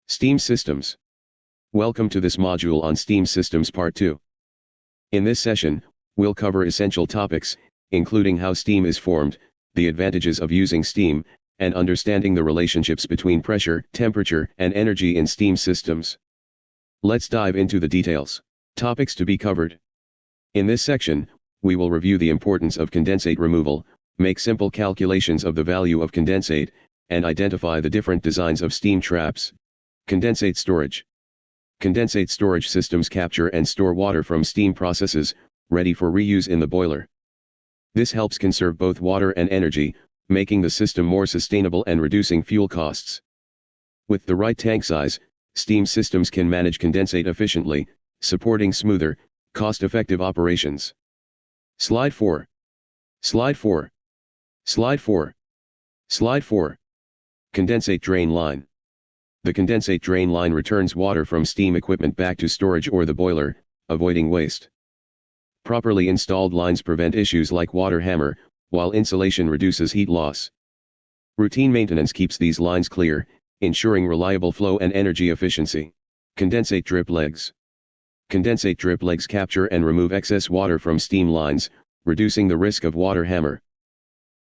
Steam Systems. Welcome to this module on Steam Systems Part 2. In this session, we'll cover essential topics, including how steam is formed, the advantages of using steam, and understanding the relationships between pressure, temperature, and energy in steam systems. Let's dive into the details. Topics to be covered. In this section, we will review the importance of condensate removal, make simple calculations of the value of condensate, and identify the different designs of steam traps. Condensate storage. Condensate storage systems capture and store water from steam processes, ready for reuse in the boiler. This helps conserve both water and energy, making the system more sustainable and reducing fuel costs. With the right tank size, steam systems can manage condensate efficiently, supporting smoother, cost-effective operations. Slide 4. Slide 4. Slide 4. Slide 4. Condensate drain line. The condensate drain line returns water from steam equipment back to storage or the boiler, avoiding waste. Properly installed lines prevent issues like water hammer, while insulation reduces heat loss. Routine maintenance keeps these lines clear, ensuring reliable flow and energy efficiency. Condensate drip legs. Condensate drip legs capture and remove excess water from steam lines, reducing the risk of water hammer.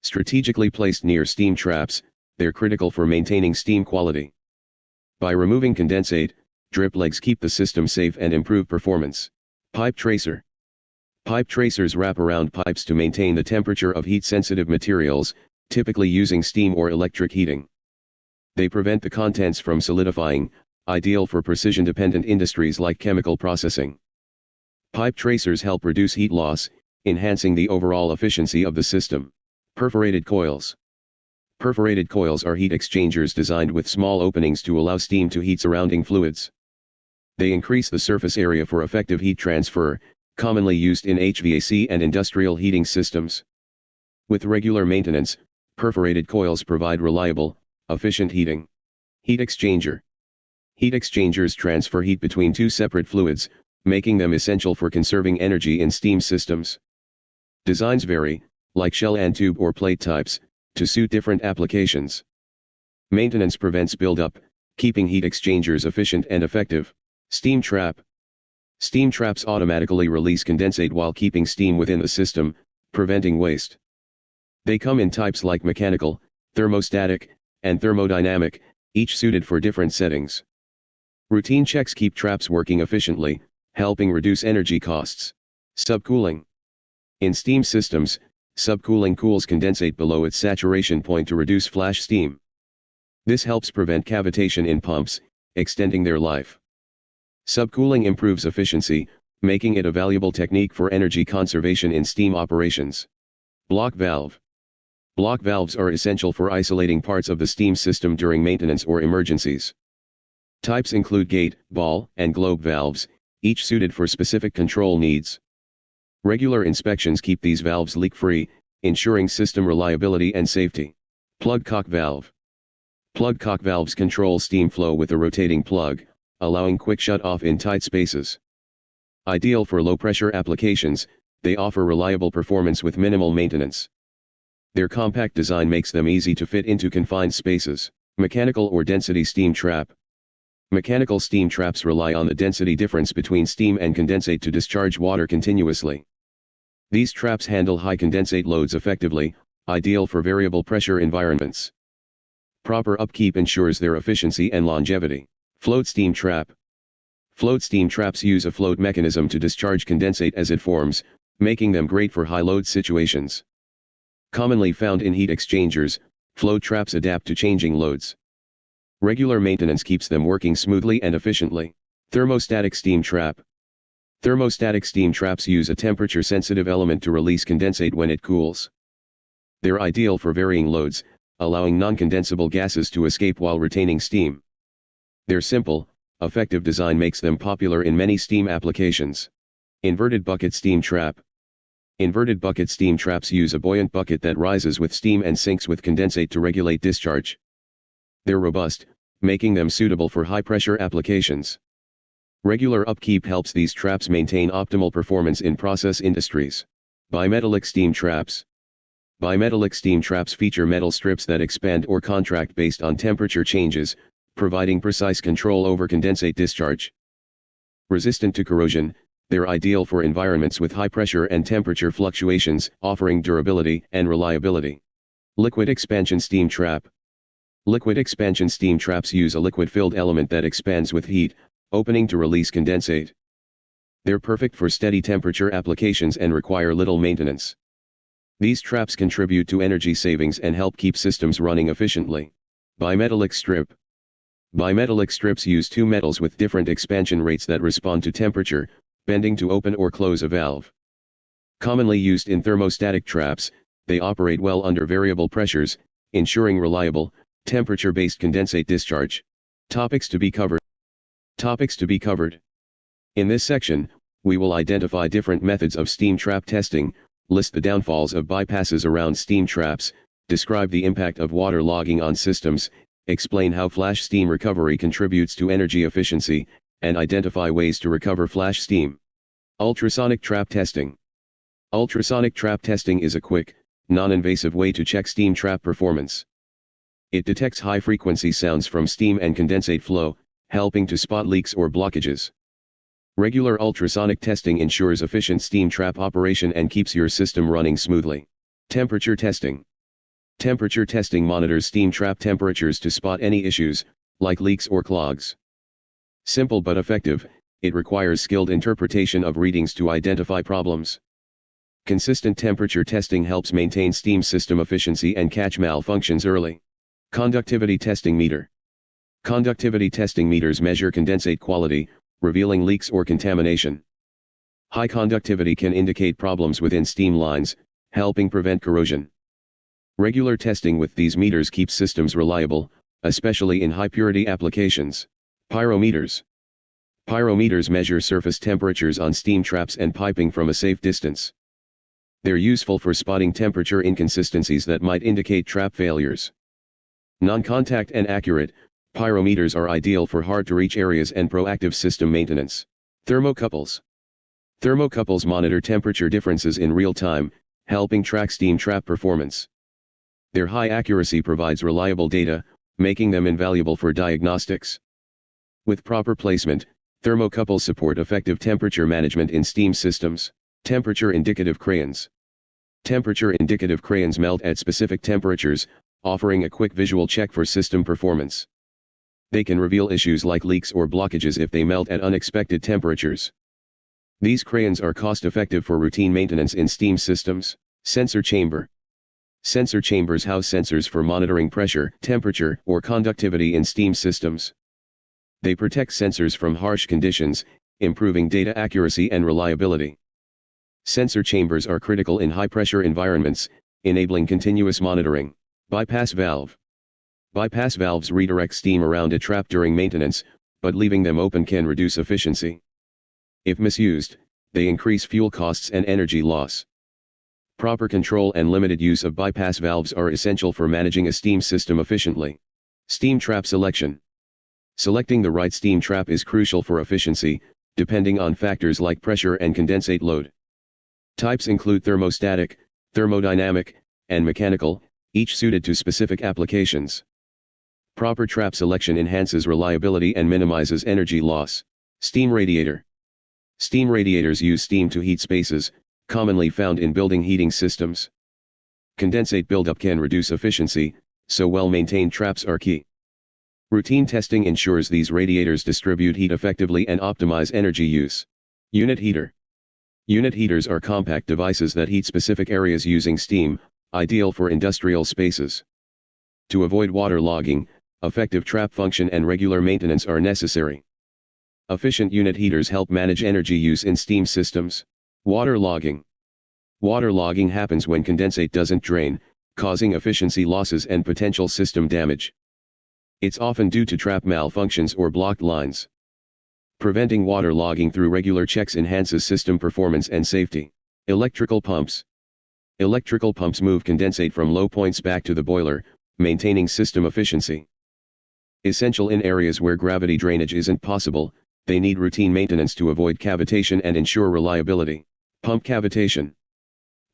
Strategically placed near steam traps, they're critical for maintaining steam quality. By removing condensate, drip legs keep the system safe and improve performance. Pipe tracer. Pipe tracers wrap around pipes to maintain the temperature of heat-sensitive materials, typically using steam or electric heating. They prevent the contents from solidifying, ideal for precision-dependent industries like chemical processing. Pipe tracers help reduce heat loss, enhancing the overall efficiency of the system. Perforated coils. Perforated coils are heat exchangers designed with small openings to allow steam to heat surrounding fluids. They increase the surface area for effective heat transfer, commonly used in HVAC and industrial heating systems. With regular maintenance, perforated coils provide reliable, efficient heating. Heat exchanger. Heat exchangers transfer heat between two separate fluids, making them essential for conserving energy in steam systems. Designs vary, like shell and tube or plate types, to suit different applications. Maintenance prevents buildup, keeping heat exchangers efficient and effective. Steam trap. Steam traps automatically release condensate while keeping steam within the system, preventing waste. They come in types like mechanical, thermostatic, and thermodynamic, each suited for different settings. Routine checks keep traps working efficiently, helping reduce energy costs. Subcooling. In steam systems, subcooling cools condensate below its saturation point to reduce flash steam. This helps prevent cavitation in pumps, extending their life. Subcooling improves efficiency, making it a valuable technique for energy conservation in steam operations. Block valve. Block valves are essential for isolating parts of the steam system during maintenance or emergencies. Types include gate, ball, and globe valves, each suited for specific control needs. Regular inspections keep these valves leak-free, ensuring system reliability and safety. Plug cock valve. Plug cock valves control steam flow with a rotating plug, allowing quick shut-off in tight spaces. Ideal for low-pressure applications, they offer reliable performance with minimal maintenance. Their compact design makes them easy to fit into confined spaces. Mechanical or density steam trap. Mechanical steam traps rely on the density difference between steam and condensate to discharge water continuously. These traps handle high condensate loads effectively, ideal for variable pressure environments. Proper upkeep ensures their efficiency and longevity. Float steam trap. Float steam traps use a float mechanism to discharge condensate as it forms, making them great for high-load situations. Commonly found in heat exchangers, float traps adapt to changing loads. Regular maintenance keeps them working smoothly and efficiently. Thermostatic steam trap. Thermostatic steam traps use a temperature-sensitive element to release condensate when it cools. They're ideal for varying loads, allowing non-condensable gases to escape while retaining steam. Their simple, effective design makes them popular in many steam applications. Inverted bucket steam trap. Inverted bucket steam traps use a buoyant bucket that rises with steam and sinks with condensate to regulate discharge. They're robust, making them suitable for high-pressure applications. Regular upkeep helps these traps maintain optimal performance in process industries. Bimetallic steam traps. Bimetallic steam traps feature metal strips that expand or contract based on temperature changes, providing precise control over condensate discharge. Resistant to corrosion, they're ideal for environments with high pressure and temperature fluctuations, offering durability and reliability. Liquid expansion steam trap. Liquid expansion steam traps use a liquid-filled element that expands with heat, opening to release condensate. They're perfect for steady temperature applications and require little maintenance. These traps contribute to energy savings and help keep systems running efficiently. Bimetallic strip. Bimetallic strips use two metals with different expansion rates that respond to temperature, bending to open or close a valve. Commonly used in thermostatic traps, they operate well under variable pressures, ensuring reliable, temperature-based condensate discharge. Topics to be covered. In this section, we will identify different methods of steam trap testing, list the downfalls of bypasses around steam traps, describe the impact of water logging on systems, explain how flash steam recovery contributes to energy efficiency, and identify ways to recover flash steam. Ultrasonic trap testing. Ultrasonic trap testing is a quick, non-invasive way to check steam trap performance. It detects high-frequency sounds from steam and condensate flow, helping to spot leaks or blockages. Regular ultrasonic testing ensures efficient steam trap operation and keeps your system running smoothly. Temperature testing. Temperature testing monitors steam trap temperatures to spot any issues, like leaks or clogs. Simple but effective, it requires skilled interpretation of readings to identify problems. Consistent temperature testing helps maintain steam system efficiency and catch malfunctions early. Conductivity testing meter. Conductivity testing meters measure condensate quality, revealing leaks or contamination. High conductivity can indicate problems within steam lines, helping prevent corrosion. Regular testing with these meters keeps systems reliable, especially in high-purity applications. Pyrometers. Pyrometers measure surface temperatures on steam traps and piping from a safe distance. They're useful for spotting temperature inconsistencies that might indicate trap failures. Non-contact and accurate, pyrometers are ideal for hard-to-reach areas and proactive system maintenance. Thermocouples. Thermocouples monitor temperature differences in real time, helping track steam trap performance. Their high accuracy provides reliable data, making them invaluable for diagnostics. With proper placement, thermocouples support effective temperature management in steam systems. Temperature indicative crayons. Temperature indicative crayons melt at specific temperatures, offering a quick visual check for system performance. They can reveal issues like leaks or blockages if they melt at unexpected temperatures. These crayons are cost-effective for routine maintenance in steam systems. Sensor chamber. Sensor chambers house sensors for monitoring pressure, temperature, or conductivity in steam systems. They protect sensors from harsh conditions, improving data accuracy and reliability. Sensor chambers are critical in high-pressure environments, enabling continuous monitoring. Bypass valve. Bypass valves redirect steam around a trap during maintenance, but leaving them open can reduce efficiency. If misused, they increase fuel costs and energy loss. Proper control and limited use of bypass valves are essential for managing a steam system efficiently. Steam trap selection. Selecting the right steam trap is crucial for efficiency, depending on factors like pressure and condensate load. Types include thermostatic, thermodynamic, and mechanical, each suited to specific applications. Proper trap selection enhances reliability and minimizes energy loss. Steam radiator. Steam radiators use steam to heat spaces, commonly found in building heating systems. Condensate buildup can reduce efficiency, so well-maintained traps are key. Routine testing ensures these radiators distribute heat effectively and optimize energy use. Unit heater. Unit heaters are compact devices that heat specific areas using steam, ideal for industrial spaces. To avoid water logging, effective trap function and regular maintenance are necessary. Efficient unit heaters help manage energy use in steam systems. Water logging. Water logging happens when condensate doesn't drain, causing efficiency losses and potential system damage. It's often due to trap malfunctions or blocked lines. Preventing water logging through regular checks enhances system performance and safety. Electrical pumps. Electrical pumps move condensate from low points back to the boiler, maintaining system efficiency. Essential in areas where gravity drainage isn't possible, they need routine maintenance to avoid cavitation and ensure reliability. Pump cavitation.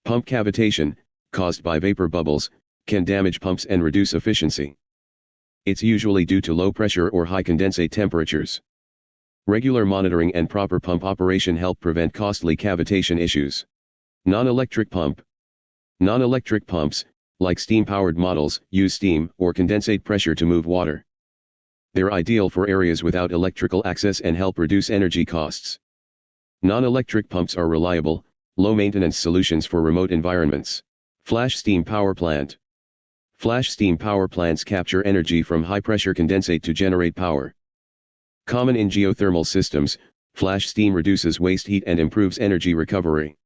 Pump cavitation, caused by vapor bubbles, can damage pumps and reduce efficiency. It's usually due to low pressure or high condensate temperatures. Regular monitoring and proper pump operation help prevent costly cavitation issues. Non-electric pump. Non-electric pumps, like steam-powered models, use steam or condensate pressure to move water. They're ideal for areas without electrical access and help reduce energy costs. Non-electric pumps are reliable, low-maintenance solutions for remote environments. Flash steam power plant. Flash steam power plants capture energy from high-pressure condensate to generate power. Common in geothermal systems, flash steam reduces waste heat and improves energy recovery.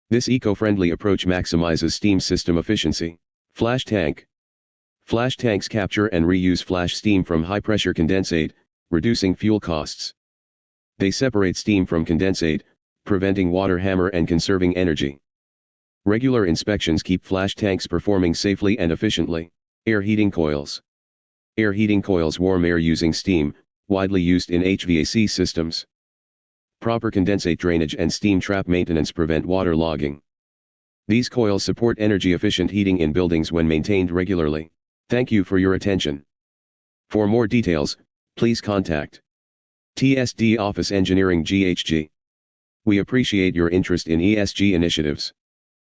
This eco-friendly approach maximizes steam system efficiency. Flash tank. Flash tanks capture and reuse flash steam from high-pressure condensate, reducing fuel costs. They separate steam from condensate, preventing water hammer and conserving energy. Regular inspections keep flash tanks performing safely and efficiently. Air heating coils. Air heating coils warm air using steam, widely used in HVAC systems. Proper condensate drainage and steam trap maintenance prevent water logging. These coils support energy-efficient heating in buildings when maintained regularly. Thank you for your attention. For more details, please contact TSD Office Engineering GHG. We appreciate your interest in ESG initiatives.